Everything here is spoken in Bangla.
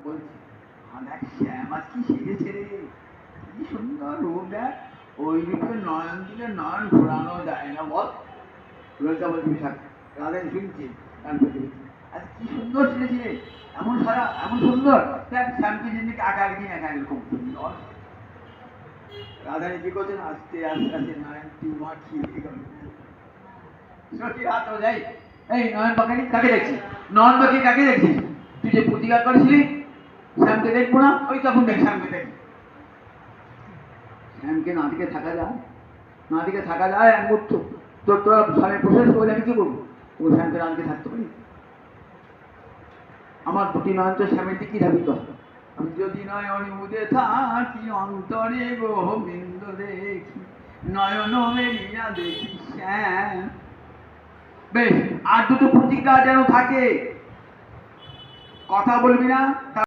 বলছি দেখ শ্যাম আজ কি সেজেছে রে, কি সুন্দর রূপ দেখ, ওই রূপে নয়ন দিলে নয়ন ঘোরানো যায় না বল। ললিতা বলছি বিশাখ রাধেন শুনছি গান করতে করতে, আজ কি সুন্দর সেজেছি রে, এমন সারা এমন সুন্দর, দেখ শ্যামকে জিনিস আঁকা একদিন একা এরকম সুন্দর। রাধানি কি করছেন, আস্তে আস্তে আস্তে নয়নটি মাখিয়ে গেল। সখীর হাত ও যাই, এই নয়ন পাখানি কাকে দেখছিস, নয়ন পাখি কাকে দেখছিস, তুই যে প্রতিকার করেছিলি শ্যামকে দেখবো না, ওই তখন দেখ শ্যামকে দেখ। শ্যামকে না দিকে থাকা যায়, না দিকে থাকা যায় এক মুহূর্ত, তোর তোরা স্বামী প্রশেষ করলে আমি কি করবো, ও শ্যামকে না দিকে থাকতে পারি। আমার দুটি নয়ন তো শ্যামের দিকেই ধাবিত, আমি যদি নয়ন মুদে থাকি অন্তরে গোবিন্দ দেখি, নয়ন মেলিয়া দেখি শ্যাম। বেশ, আর দুটো প্রতিজ্ঞা যেন থাকে, কথা বলবি না।